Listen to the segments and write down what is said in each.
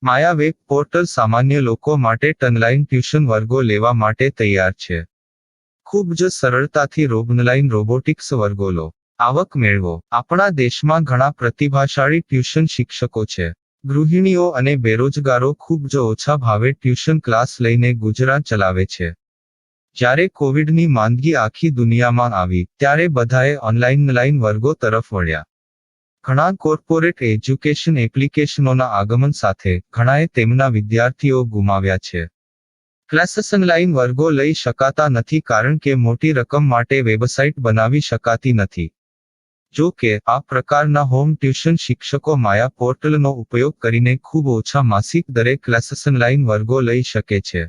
માયા web portal સામાન્ય લોકો માટે ઓનલાઈન ટ્યુશન વર્ગો લેવા માટે તૈયાર છે. ખૂબ જ સરળતાથી ઓનલાઈન રોબોટિક્સ વર્ગો લો, આવક મેળવો. આપણા દેશમાં ઘણા પ્રતિભાશાળી ટ્યુશન શિક્ષકો છે. ગૃહિણીઓ અને બેરોજગારો ખૂબ જ ઓછા ભાવે ટ્યુશન ક્લાસ લઈને ગુજરાન ચલાવે છે. જ્યારે કોવિડની માંદગી આખી દુનિયામાં આવી ત્યારે બધાએ ઓનલાઈન વર્ગો તરફ વળ્યા. ઘણા કોર્પોરેટ એજ્યુકેશન એપ્લિકેશનોના આગમન સાથે ઘણાએ તેમના વિદ્યાર્થીઓ ગુમાવ્યા છે. ક્લાસીસ ઓનલાઈન વર્ગો લઈ શકાતા નથી કારણ કે મોટી રકમ માટે વેબસાઇટ બનાવી શકાતી નથી. જો કે આ પ્રકારના હોમ ટ્યુશન શિક્ષકો માયા પોર્ટલનો ઉપયોગ કરીને ખૂબ ઓછા માસિક દરે ક્લાસીસ ઓનલાઈન વર્ગો લઈ શકે છે.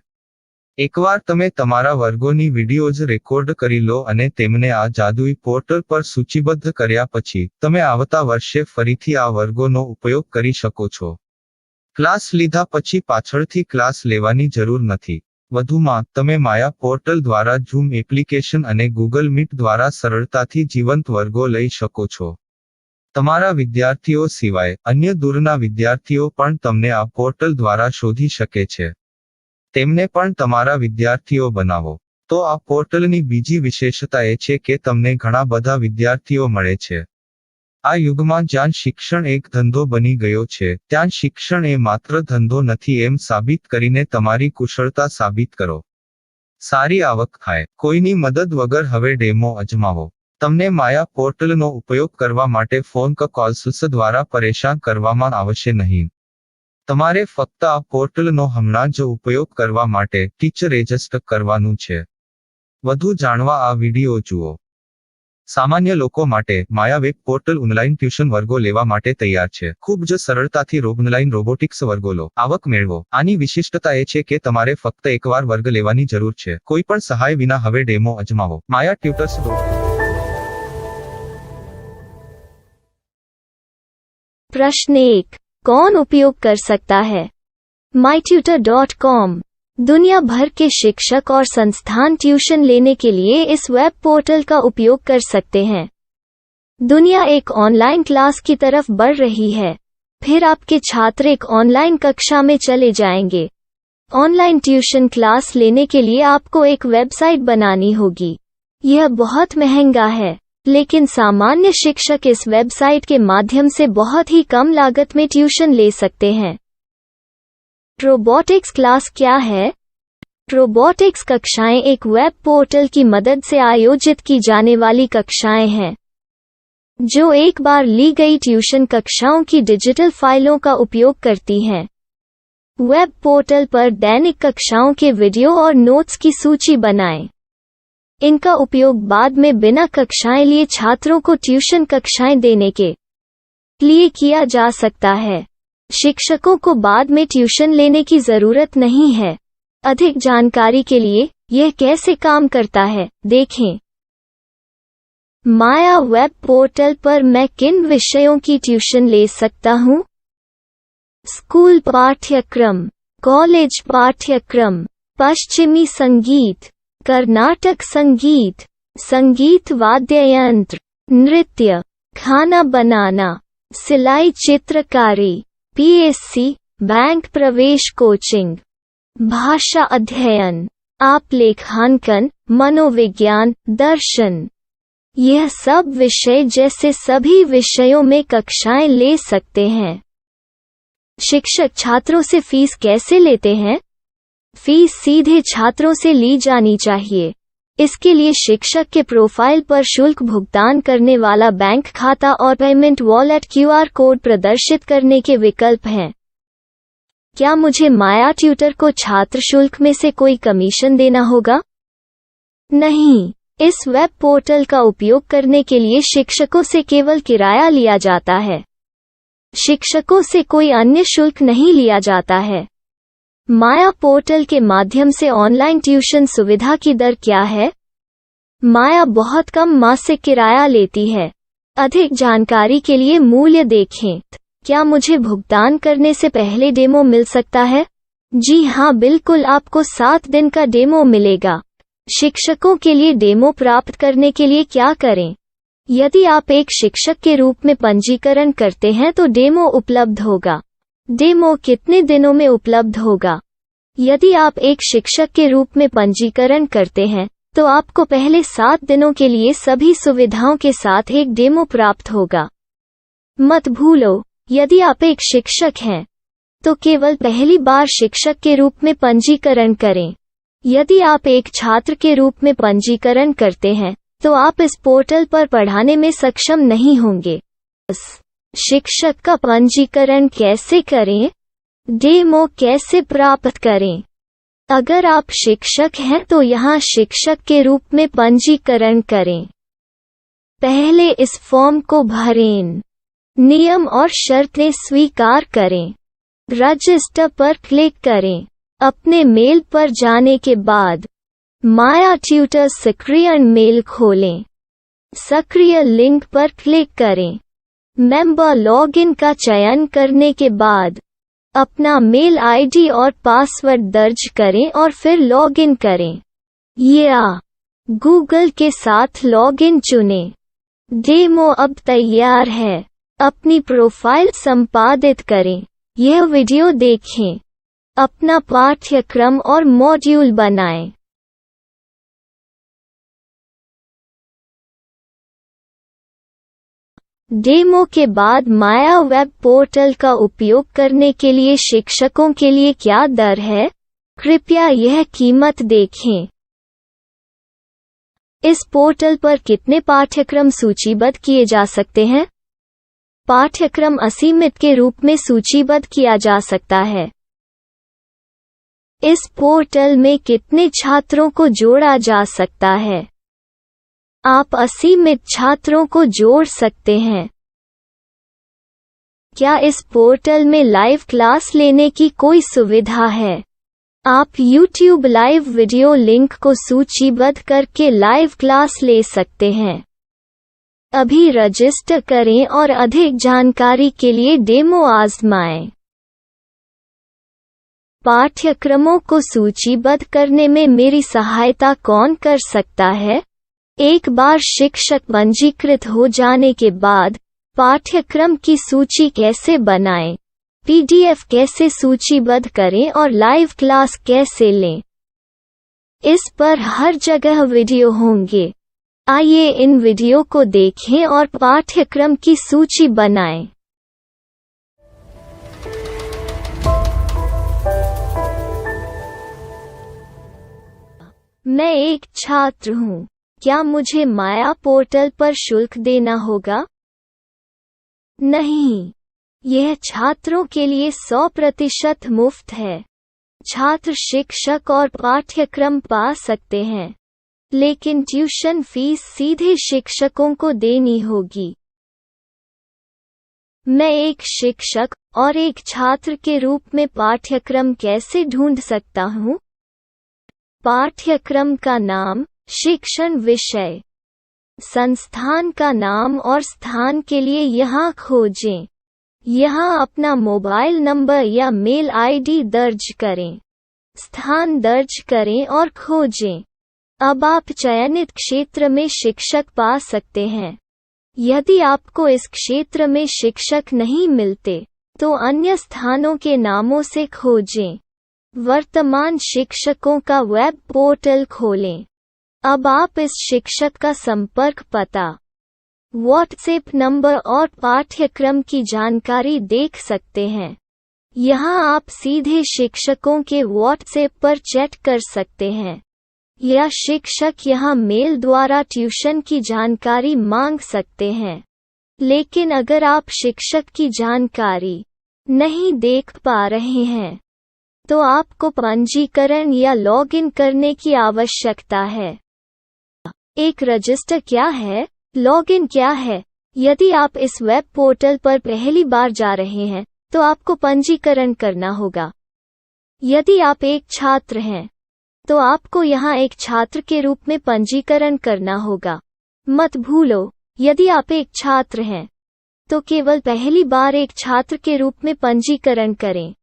એકવાર તમે તમારા વર્ગોની વિડીયોઝ રેકોર્ડ કરી લો અને તેમને આ જાદુઈ પોર્ટલ પર સૂચિબદ્ધ કર્યા પછી તમે આવતા વર્ષે ફરીથી આ વર્ગોનો ઉપયોગ કરી શકો છો. ક્લાસ લીધા પછી પાછળથી ક્લાસ લેવાની જરૂર નથી. વધુમાં તમે માયા પોર્ટલ દ્વારા ઝૂમ એપ્લિકેશન અને ગૂગલ મીટ દ્વારા સરળતાથી જીવંત વર્ગો લઈ શકો છો. તમારા વિદ્યાર્થીઓ સિવાય અન્ય દૂરના વિદ્યાર્થીઓ પણ તમને આ પોર્ટલ દ્વારા શોધી શકે છે. તેમને પણ તમારા વિદ્યાર્થીઓ બનાવો. તો આ પોર્ટલની બીજી વિશેષતા એ છે કે તમને ઘણા બધા વિદ્યાર્થીઓ મળે છે. આ યુગમાં જ્યાં શિક્ષણ એક ધંધો બની ગયો છે ત્યાં શિક્ષણ એ માત્ર ધંધો નથી એમ સાબિત કરીને તમારી કુશળતા સાબિત કરો. સારી આવક થાય. કોઈની મદદ વગર હવે ડેમો અજમાવો. તમને માયા પોર્ટલનો ઉપયોગ કરવા માટે ફોન કોલ્સ દ્વારા પરેશાન કરવામાં આવશે નહીં. તમારે ફક્ત આ પોર્ટલનો હમણાં જ ઉપયોગ કરવા માટે ટીચર રજિસ્ટર કરવાનું છે. વધુ જાણવા આ વિડિયો જુઓ. સામાન્ય લોકો માટે માયા વેબ પોર્ટલ ઓનલાઈન ટ્યુશન વર્ગો લેવા માટે તૈયાર છે. ખૂબ જ સરળતાથી ઓનલાઈન રોબોટિક્સ વર્ગો લો, આવક મેળવો. આની વિશિષ્ટતા એ છે કે તમારે ફક્ત એકવાર વર્ગ લેવાની જરૂર છે. કોઈ પણ સહાય વિના હવે ડેમો અજમાવો. માયા ટ્યુટર્સ. प्रश्न 1. कौन उपयोग कर सकता है? mytutor.com दुनिया भर के शिक्षक और संस्थान ट्यूशन लेने के लिए इस वेब पोर्टल का उपयोग कर सकते हैं. दुनिया एक ऑनलाइन क्लास की तरफ बढ़ रही है. फिर आपके छात्र एक ऑनलाइन कक्षा में चले जाएंगे. ऑनलाइन ट्यूशन क्लास लेने के लिए आपको एक वेबसाइट बनानी होगी. यह बहुत महंगा है, लेकिन सामान्य शिक्षक इस वेबसाइट के माध्यम से बहुत ही कम लागत में ट्यूशन ले सकते हैं. रोबोटिक्स क्लास क्या है? रोबोटिक्स कक्षाएं एक वेब पोर्टल की मदद से आयोजित की जाने वाली कक्षाएं हैं, जो एक बार ली गई ट्यूशन कक्षाओं की डिजिटल फाइलों का उपयोग करती हैं. वेब पोर्टल पर दैनिक कक्षाओं के वीडियो और नोट्स की सूची बनाएं. इनका उपयोग बाद में बिना कक्षाएं लिए छात्रों को ट्यूशन कक्षाएं देने के लिए किया जा सकता है. शिक्षकों को बाद में ट्यूशन लेने की जरूरत नहीं है. अधिक जानकारी के लिए यह कैसे काम करता है देखें. माया वेब पोर्टल पर मैं किन विषयों की ट्यूशन ले सकता हूँ? स्कूल पाठ्यक्रम, कॉलेज पाठ्यक्रम, पश्चिमी संगीत, कर्नाटक संगीत, संगीत वाद्य यंत्र, नृत्य, खाना बनाना, सिलाई चित्रकारी, पीएससी, बैंक प्रवेश कोचिंग, भाषा अध्ययन, आलेखांकन, मनोविज्ञान, दर्शन. यह सब विषय जैसे सभी विषयों में कक्षाएं ले सकते हैं. शिक्षक छात्रों से फीस कैसे लेते हैं? फीस सीधे छात्रों से ली जानी चाहिए. इसके लिए शिक्षक के प्रोफाइल पर शुल्क भुगतान करने वाला बैंक खाता और पेमेंट वॉलेट क्यूआर कोड प्रदर्शित करने के विकल्प हैं. क्या मुझे माया ट्यूटर को छात्र शुल्क में से कोई कमीशन देना होगा? नहीं. इस वेब पोर्टल का उपयोग करने के लिए शिक्षकों से केवल किराया लिया जाता है. शिक्षकों से कोई अन्य शुल्क नहीं लिया जाता है. माया पोर्टल के माध्यम से ऑनलाइन ट्यूशन सुविधा की दर क्या है? माया बहुत कम मासिक किराया लेती है. अधिक जानकारी के लिए मूल्य देखें. क्या मुझे भुगतान करने से पहले डेमो मिल सकता है? जी हाँ, बिल्कुल. आपको 7 दिन का डेमो मिलेगा. शिक्षकों के लिए डेमो प्राप्त करने के लिए क्या करें? यदि आप एक शिक्षक के रूप में पंजीकरण करते हैं तो डेमो उपलब्ध होगा. डेमो कितने दिनों में उपलब्ध होगा? यदि आप एक शिक्षक के रूप में पंजीकरण करते हैं, तो आपको पहले 7 दिनों के लिए सभी सुविधाओं के साथ एक डेमो प्राप्त होगा। मत भूलो, यदि आप एक शिक्षक हैं, तो केवल पहली बार शिक्षक के रूप में पंजीकरण करें। यदि आप एक छात्र के रूप में पंजीकरण करते हैं, तो आप इस पोर्टल पर पढ़ाने में सक्षम नहीं होंगे। शिक्षक का पंजीकरण कैसे करें? डेमो कैसे प्राप्त करें? अगर आप शिक्षक हैं तो यहाँ शिक्षक के रूप में पंजीकरण करें। पहले इस फॉर्म को भरें। नियम और शर्तें स्वीकार करें। रजिस्टर पर क्लिक करें। अपने मेल पर जाने के बाद माया ट्यूटर सक्रिय मेल खोलें। सक्रिय लिंक पर क्लिक करें। मेंबर लॉगिन का चयन करने के बाद अपना मेल आईडी और पासवर्ड दर्ज करें और फिर लॉगिन करें या गूगल के साथ लॉगिन चुनें। डेमो अब तैयार है। अपनी प्रोफाइल संपादित करें। यह वीडियो देखें। अपना पाठ्यक्रम और मॉड्यूल बनाएं। डेमो के बाद माया वेब पोर्टल का उपयोग करने के लिए शिक्षकों के लिए क्या दर है? कृपया यह कीमत देखें। इस पोर्टल पर कितने पाठ्यक्रम सूचीबद्ध किए जा सकते हैं? पाठ्यक्रम असीमित के रूप में सूचीबद्ध किया जा सकता है। इस पोर्टल में कितने छात्रों को जोड़ा जा सकता है? आप असीमित छात्रों को जोड़ सकते हैं। क्या इस पोर्टल में लाइव क्लास लेने की कोई सुविधा है? आप YouTube लाइव वीडियो लिंक को सूचीबद्ध करके लाइव क्लास ले सकते हैं। अभी रजिस्टर करें और अधिक जानकारी के लिए डेमो आजमाएं। पाठ्यक्रमों को सूचीबद्ध करने में मेरी सहायता कौन कर सकता है? एक बार शिक्षक पंजीकृत हो जाने के बाद पाठ्यक्रम की सूची कैसे बनाएं, PDF कैसे सूचीबद्ध करें और लाइव क्लास कैसे लें, इस पर हर जगह वीडियो होंगे। आइए इन वीडियो को देखें और पाठ्यक्रम की सूची बनाएं। मैं एक छात्र हूँ। क्या मुझे माया पोर्टल पर शुल्क देना होगा? नहीं, यह छात्रों के लिए 100% मुफ्त है। छात्र शिक्षक और पाठ्यक्रम पा सकते हैं, लेकिन ट्यूशन फीस सीधे शिक्षकों को देनी होगी। मैं एक शिक्षक और एक छात्र के रूप में पाठ्यक्रम कैसे ढूंढ सकता हूँ? पाठ्यक्रम का नाम, शिक्षण विषय, संस्थान का नाम और स्थान के लिए यहाँ खोजें। यहाँ अपना मोबाइल नंबर या मेल आईडी दर्ज करें। स्थान दर्ज करें और खोजें। अब आप चयनित क्षेत्र में शिक्षक पा सकते हैं। यदि आपको इस क्षेत्र में शिक्षक नहीं मिलते, तो अन्य स्थानों के नामों से खोजें। वर्तमान शिक्षकों का वेब पोर्टल खोलें। अब आप इस शिक्षक का संपर्क पता, व्हाट्सएप नंबर और पाठ्यक्रम की जानकारी देख सकते हैं। यहाँ आप सीधे शिक्षकों के व्हाट्सएप पर चैट कर सकते हैं, या शिक्षक यहाँ मेल द्वारा ट्यूशन की जानकारी मांग सकते हैं। लेकिन अगर आप शिक्षक की जानकारी नहीं देख पा रहे हैं, तो आपको पंजीकरण या लॉगिन करने की आवश्यकता है। एक रजिस्टर क्या है? लॉगिन क्या है? यदि आप इस वेब पोर्टल पर पहली बार जा रहे हैं, तो आपको पंजीकरण करना होगा। यदि आप एक छात्र हैं, तो आपको यहाँ एक छात्र के रूप में पंजीकरण करना होगा। मत भूलो, यदि आप एक छात्र हैं, तो केवल पहली बार एक छात्र के रूप में पंजीकरण करें।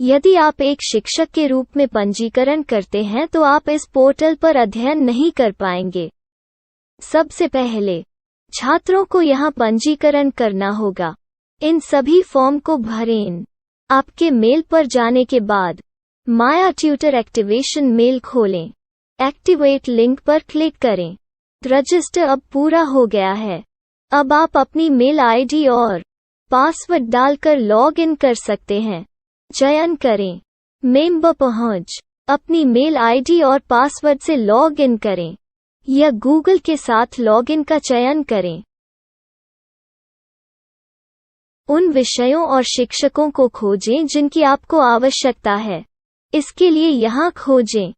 यदि आप एक शिक्षक के रूप में पंजीकरण करते हैं तो आप इस पोर्टल पर अध्ययन नहीं कर पाएंगे। सबसे पहले छात्रों को यहाँ पंजीकरण करना होगा। इन सभी फॉर्म को भरें। आपके मेल पर जाने के बाद माया ट्यूटर एक्टिवेशन मेल खोलें। एक्टिवेट लिंक पर क्लिक करें। रजिस्टर अब पूरा हो गया है। अब आप अपनी मेल आईडी और पासवर्ड डालकर लॉग इन कर सकते हैं। चयन करें मेंबर पहुंच। अपनी मेल आईडी और पासवर्ड से लॉग इन करें या गूगल के साथ लॉग इन का चयन करें। उन विषयों और शिक्षकों को खोजें जिनकी आपको आवश्यकता है। इसके लिए यहाँ खोजें।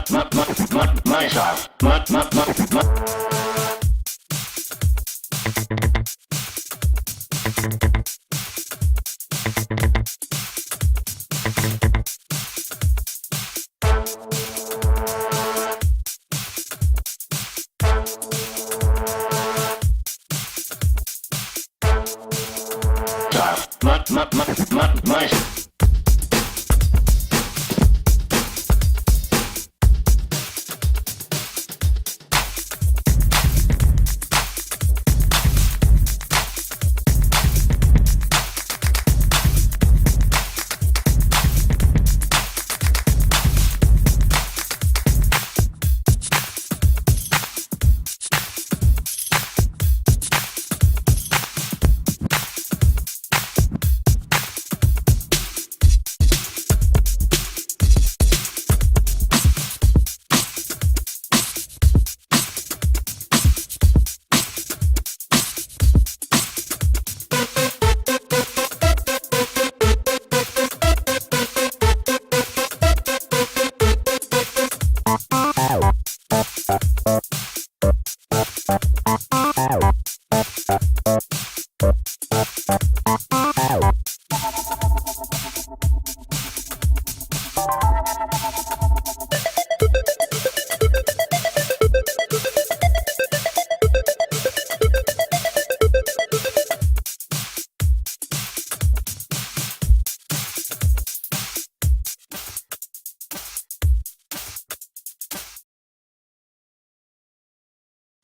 My style. My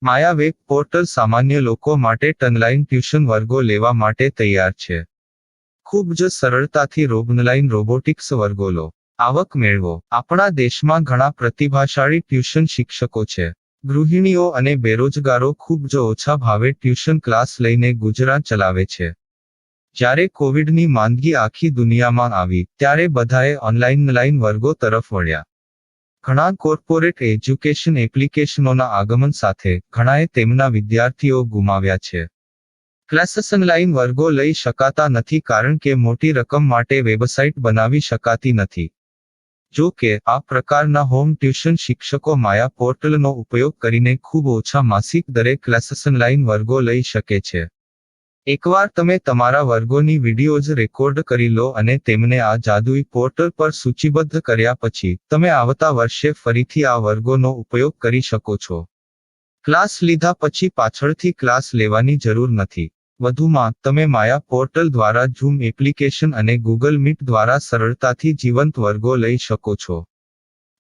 Maya web portal સામાન્ય લોકો માટે ઓનલાઈન ટ્યુશન વર્ગો લેવા માટે તૈયાર છે. ખૂબ જ સરળતાથી ઓનલાઈન રોબોટિક્સ વર્ગો લો. આવક મેળવો. આપણા દેશમાં ઘણા પ્રતિભાશાળી ટ્યુશન શિક્ષકો છે. ગૃહિણીઓ અને બેરોજગારો ખૂબ જ ઓછા ભાવે ટ્યુશન ક્લાસ લઈને ગુજરાન ચલાવે છે. જ્યારે કોવિડની માંદગી આખી દુનિયામાં આવી ત્યારે બધાએ ઓનલાઈન વર્ગો તરફ વળ્યા. ઘણા કોર્પોરેટ એજ્યુકેશન એપ્લિકેશનોના આગમન સાથે ઘણાએ તેમના વિદ્યાર્થીઓ ગુમાવ્યા છે. ક્લાસીસ ઓનલાઈન વર્ગો લઈ શકાતા નથી કારણ કે મોટી રકમ માટે વેબસાઇટ બનાવી શકાતી નથી. જો કે આ પ્રકારના હોમ ટ્યુશન શિક્ષકો માયા પોર્ટલનો ઉપયોગ કરીને ખૂબ ઓછા માસિક દરે ક્લાસીસ ઓનલાઈન વર્ગો લઈ શકે છે. એકવાર તમે તમારા વર્ગોની વિડીયોઝ રેકોર્ડ કરી લો અને તેમને આ જાદુઈ પોર્ટલ પર સૂચિબદ્ધ કર્યા પછી તમે આવતા વર્ષે ફરીથી આ વર્ગોનો ઉપયોગ કરી શકો છો. ક્લાસ લીધા પછી પાછળથી ક્લાસ લેવાની જરૂર નથી. વધુમાં તમે માયા પોર્ટલ દ્વારા ઝૂમ એપ્લિકેશન અને ગૂગલ મીટ દ્વારા સરળતાથી જીવંત વર્ગો લઈ શકો છો.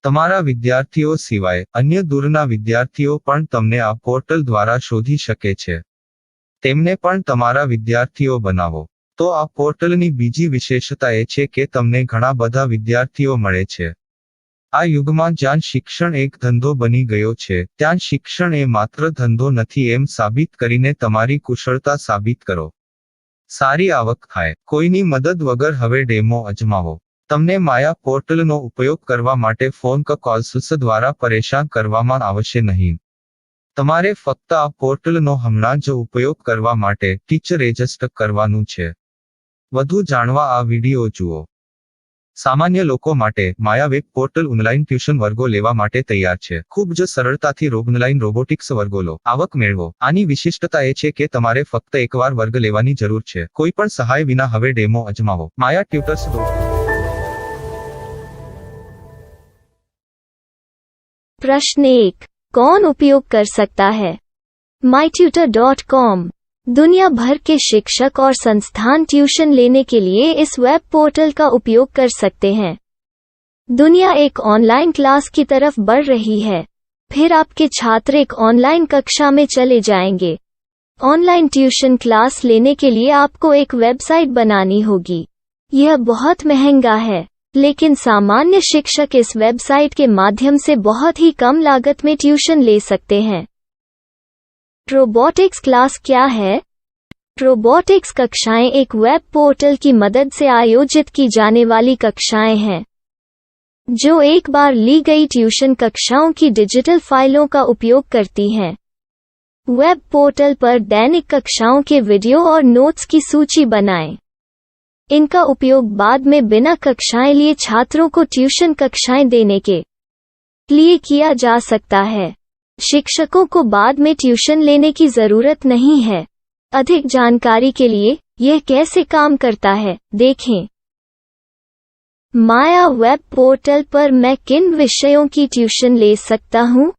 તમારા વિદ્યાર્થીઓ સિવાય અન્ય દૂરના વિદ્યાર્થીઓ પણ તમને આ પોર્ટલ દ્વારા શોધી શકે છે. તેમને પણ તમારા વિદ્યાર્થીઓ બનાવો. તો આ પોર્ટલની બીજી વિશેષતા એ છે કે તમને ઘણા બધા વિદ્યાર્થીઓ મળે છે. આ યુગમાં જ્યાં શિક્ષણ એક ધંધો બની ગયો છે ત્યાં શિક્ષણ એ માત્ર ધંધો નથી એમ સાબિત કરીને તમારી કુશળતા સાબિત કરો. સારી આવક થાય. કોઈની મદદ વગર હવે ડેમો અજમાવો. તમને માયા પોર્ટલનો ઉપયોગ કરવા માટે ફોન કે કોલ્સ દ્વારા પરેશાન કરવામાં આવશે નહીં. તમારે ફક્ત આ પોર્ટલનો હમણાં જ ઉપયોગ કરવા માટે ટીચર રજિસ્ટર કરવાનું છે. વધુ જાણવા આ વિડિયો જુઓ. સામાન્ય લોકો માટે માયા વેબ પોર્ટલ ઓનલાઈન ટ્યુશન વર્ગો લેવા માટે તૈયાર છે. ખૂબ જ સરળતાથી ઓનલાઈન રોબોટિક્સ વર્ગો લો. આવક મેળવો. આની વિશિષ્ટતા એ છે કે તમારે ફક્ત એકવાર વર્ગ લેવાની જરૂર છે. કોઈ પણ સહાય વિના હવે ડેમો અજમાવો. માયા ટ્યુટર્સ. प्रश्न 1. कौन उपयोग कर सकता है? mytutor.com दुनिया भर के शिक्षक और संस्थान ट्यूशन लेने के लिए इस वेब पोर्टल का उपयोग कर सकते हैं. दुनिया एक ऑनलाइन क्लास की तरफ बढ़ रही है. फिर आपके छात्र एक ऑनलाइन कक्षा में चले जाएंगे. ऑनलाइन ट्यूशन क्लास लेने के लिए आपको एक वेबसाइट बनानी होगी. यह बहुत महंगा है, लेकिन सामान्य शिक्षक इस वेबसाइट के माध्यम से बहुत ही कम लागत में ट्यूशन ले सकते हैं. रोबोटिक्स क्लास क्या है? रोबोटिक्स कक्षाएं एक वेब पोर्टल की मदद से आयोजित की जाने वाली कक्षाएं हैं, जो एक बार ली गई ट्यूशन कक्षाओं की डिजिटल फाइलों का उपयोग करती हैं. वेब पोर्टल पर दैनिक कक्षाओं के वीडियो और नोट्स की सूची बनाएं. इनका उपयोग बाद में बिना कक्षाएं लिए छात्रों को ट्यूशन कक्षाएं देने के लिए किया जा सकता है। शिक्षकों को बाद में ट्यूशन लेने की जरूरत नहीं है। अधिक जानकारी के लिए यह कैसे काम करता है, देखें। माया वेब पोर्टल पर मैं किन विषयों की ट्यूशन ले सकता हूँ?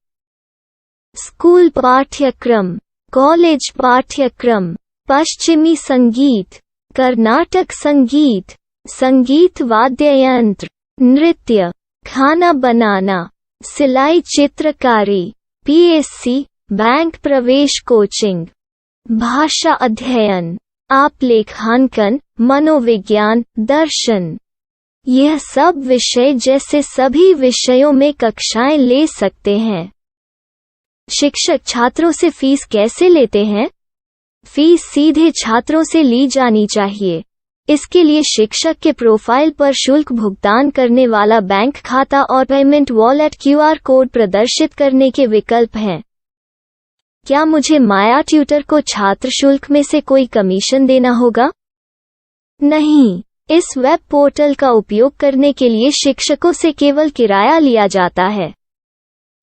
स्कूल पाठ्यक्रम, कॉलेज पाठ्यक्रम, पश्चिमी संगीत, कर्नाटक संगीत, संगीत वाद्य यंत्र, नृत्य, खाना बनाना, सिलाई चित्रकारी, पीएससी, बैंक प्रवेश कोचिंग, भाषा अध्ययन, आप लेखांकन, मनोविज्ञान, दर्शन। यह सब विषय जैसे सभी विषयों में कक्षाएं ले सकते हैं। शिक्षक छात्रों से फीस कैसे लेते हैं? फीस सीधे छात्रों से ली जानी चाहिए। इसके लिए शिक्षक के प्रोफाइल पर शुल्क भुगतान करने वाला बैंक खाता और पेमेंट वॉलेट क्यूआर कोड प्रदर्शित करने के विकल्प हैं। क्या मुझे माया ट्यूटर को छात्र शुल्क में से कोई कमीशन देना होगा? नहीं, इस वेब पोर्टल का उपयोग करने के लिए शिक्षकों से केवल किराया लिया जाता है।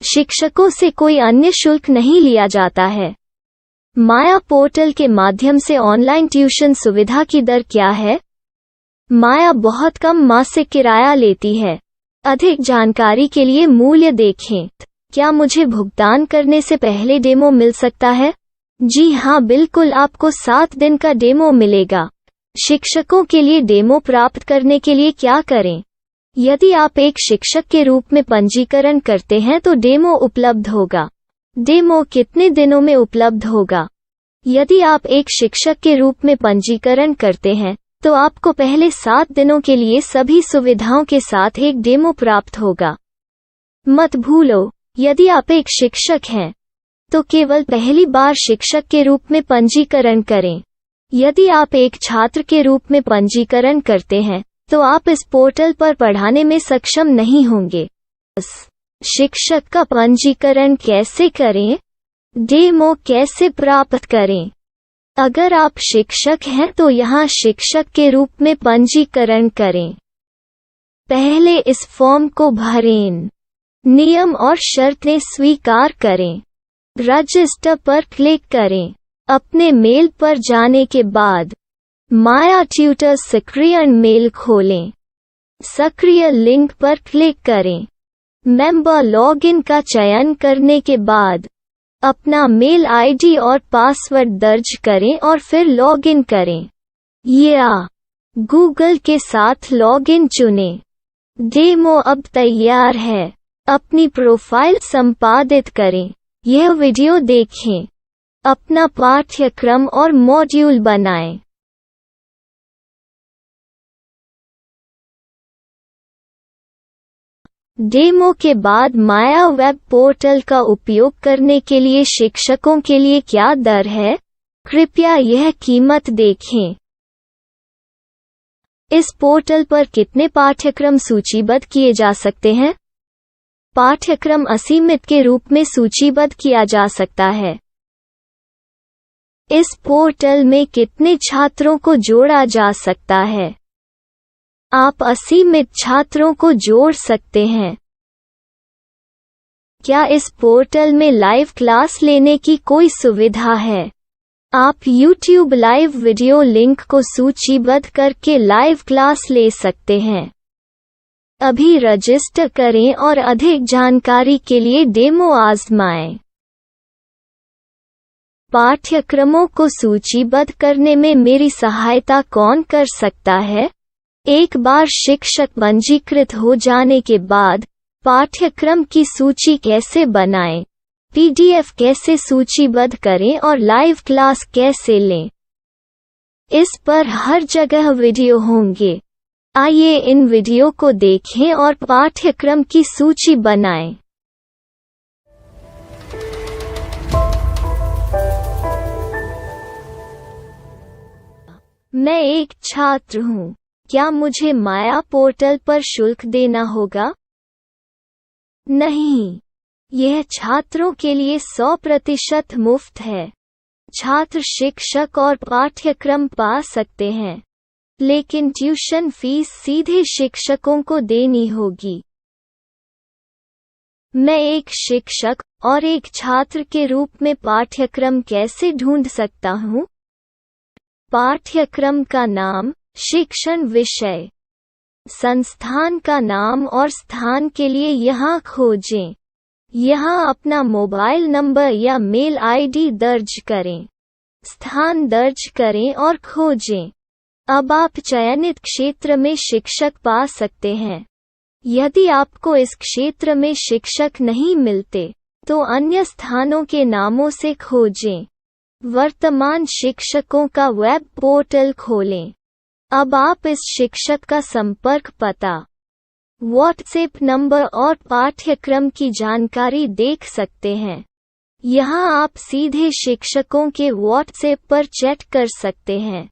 शिक्षकों से कोई अन्य शुल्क नहीं लिया जाता है। माया पोर्टल के माध्यम से ऑनलाइन ट्यूशन सुविधा की दर क्या है? माया बहुत कम मासिक किराया लेती है। अधिक जानकारी के लिए मूल्य देखें। क्या मुझे भुगतान करने से पहले डेमो मिल सकता है? जी हाँ, बिल्कुल, आपको 7 दिन का डेमो मिलेगा। शिक्षकों के लिए डेमो प्राप्त करने के लिए क्या करें? यदि आप एक शिक्षक के रूप में पंजीकरण करते हैं तो डेमो उपलब्ध होगा। डेमो कितने दिनों में उपलब्ध होगा? यदि आप एक शिक्षक के रूप में पंजीकरण करते हैं तो आपको पहले 7 दिनों के लिए सभी सुविधाओं के साथ एक डेमो प्राप्त होगा। मत भूलो, यदि आप एक शिक्षक हैं तो केवल पहली बार शिक्षक के रूप में पंजीकरण करें। यदि आप एक छात्र के रूप में पंजीकरण करते हैं तो आप इस पोर्टल पर पढ़ाने में सक्षम नहीं होंगे। शिक्षक का पंजीकरण कैसे करें? डेमो कैसे प्राप्त करें? अगर आप शिक्षक हैं तो यहाँ शिक्षक के रूप में पंजीकरण करें। पहले इस फॉर्म को भरें। नियम और शर्तें स्वीकार करें। रजिस्टर पर क्लिक करें। अपने मेल पर जाने के बाद माया ट्यूटर सक्रिय मेल खोलें। सक्रिय लिंक पर क्लिक करें। मेंबर लॉगिन का चयन करने के बाद अपना मेल आईडी और पासवर्ड दर्ज करें और फिर लॉगिन करें या गूगल के साथ लॉगिन चुनें। डेमो अब तैयार है। अपनी प्रोफाइल संपादित करें। यह वीडियो देखें। अपना पाठ्यक्रम और मॉड्यूल बनाएं। डेमो के बाद माया वेब पोर्टल का उपयोग करने के लिए शिक्षकों के लिए क्या दर है? कृपया यह कीमत देखें। इस पोर्टल पर कितने पाठ्यक्रम सूचीबद्ध किए जा सकते हैं? पाठ्यक्रम असीमित के रूप में सूचीबद्ध किया जा सकता है। इस पोर्टल में कितने छात्रों को जोड़ा जा सकता है? आप असीमित छात्रों को जोड़ सकते हैं। क्या इस पोर्टल में लाइव क्लास लेने की कोई सुविधा है? आप YouTube लाइव वीडियो लिंक को सूचीबद्ध करके लाइव क्लास ले सकते हैं। अभी रजिस्टर करें और अधिक जानकारी के लिए डेमो आजमाएं। पाठ्यक्रमों को सूचीबद्ध करने में मेरी सहायता कौन कर सकता है? एक बार शिक्षक पंजीकृत हो जाने के बाद पाठ्यक्रम की सूची कैसे बनाएं, PDF कैसे सूचीबद्ध करें और लाइव क्लास कैसे लें, इस पर हर जगह वीडियो होंगे। आइए इन वीडियो को देखें और पाठ्यक्रम की सूची बनाएं। मैं एक छात्र हूँ। क्या मुझे माया पोर्टल पर शुल्क देना होगा? नहीं, यह छात्रों के लिए 100% मुफ्त है। छात्र शिक्षक और पाठ्यक्रम पा सकते हैं, लेकिन ट्यूशन फीस सीधे शिक्षकों को देनी होगी। मैं एक शिक्षक और एक छात्र के रूप में पाठ्यक्रम कैसे ढूंढ सकता हूँ? पाठ्यक्रम का नाम, शिक्षण विषय, संस्थान का नाम और स्थान के लिए यहाँ खोजें। यहाँ अपना मोबाइल नंबर या मेल आईडी दर्ज करें। स्थान दर्ज करें और खोजें। अब आप चयनित क्षेत्र में शिक्षक पा सकते हैं। यदि आपको इस क्षेत्र में शिक्षक नहीं मिलते, तो अन्य स्थानों के नामों से खोजें। वर्तमान शिक्षकों का वेब पोर्टल खोलें। अब आप इस शिक्षक का संपर्क पता, व्हाट्सएप नंबर और पाठ्यक्रम की जानकारी देख सकते हैं। यहाँ आप सीधे शिक्षकों के व्हाट्सएप पर चैट कर सकते हैं,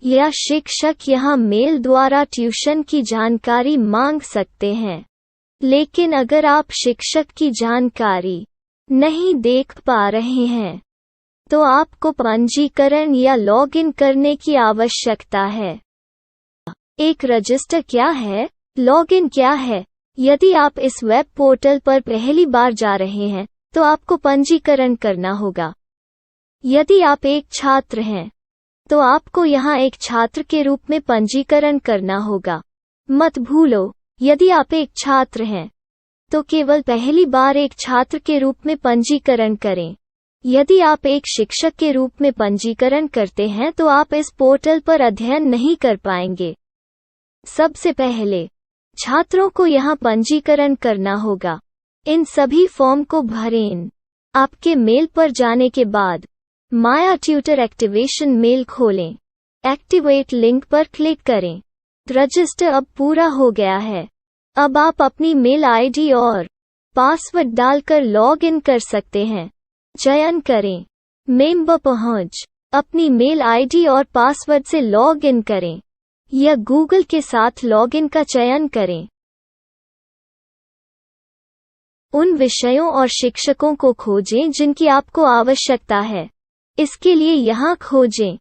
या शिक्षक यहाँ मेल द्वारा ट्यूशन की जानकारी मांग सकते हैं। लेकिन अगर आप शिक्षक की जानकारी नहीं देख पा रहे हैं, तो आपको पंजीकरण या लॉगिन करने की आवश्यकता है। एक रजिस्टर क्या है? लॉगिन क्या है? यदि आप इस वेब पोर्टल पर पहली बार जा रहे हैं, तो आपको पंजीकरण करना होगा। यदि आप एक छात्र हैं, तो आपको यहाँ एक छात्र के रूप में पंजीकरण करना होगा। मत भूलो, यदि आप एक छात्र हैं, तो केवल पहली बार एक छात्र के रूप में पंजीकरण करें। यदि आप एक शिक्षक के रूप में पंजीकरण करते हैं, तो आप इस पोर्टल पर अध्ययन नहीं कर पाएंगे। सबसे पहले छात्रों को यहाँ पंजीकरण करना होगा। इन सभी फॉर्म को भरें। आपके मेल पर जाने के बाद माया ट्यूटर एक्टिवेशन मेल खोलें। एक्टिवेट लिंक पर क्लिक करें। रजिस्टर अब पूरा हो गया है। अब आप अपनी मेल आईडी और पासवर्ड डालकर लॉग इन कर सकते हैं। चयन करें मेंबर पहुंच। अपनी मेल आईडी और पासवर्ड से लॉग इन करें, या गूगल के साथ लॉगिन का चयन करें। उन विषयों और शिक्षकों को खोजें जिनकी आपको आवश्यकता है। इसके लिए यहाँ खोजें।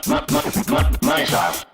myself. Myself.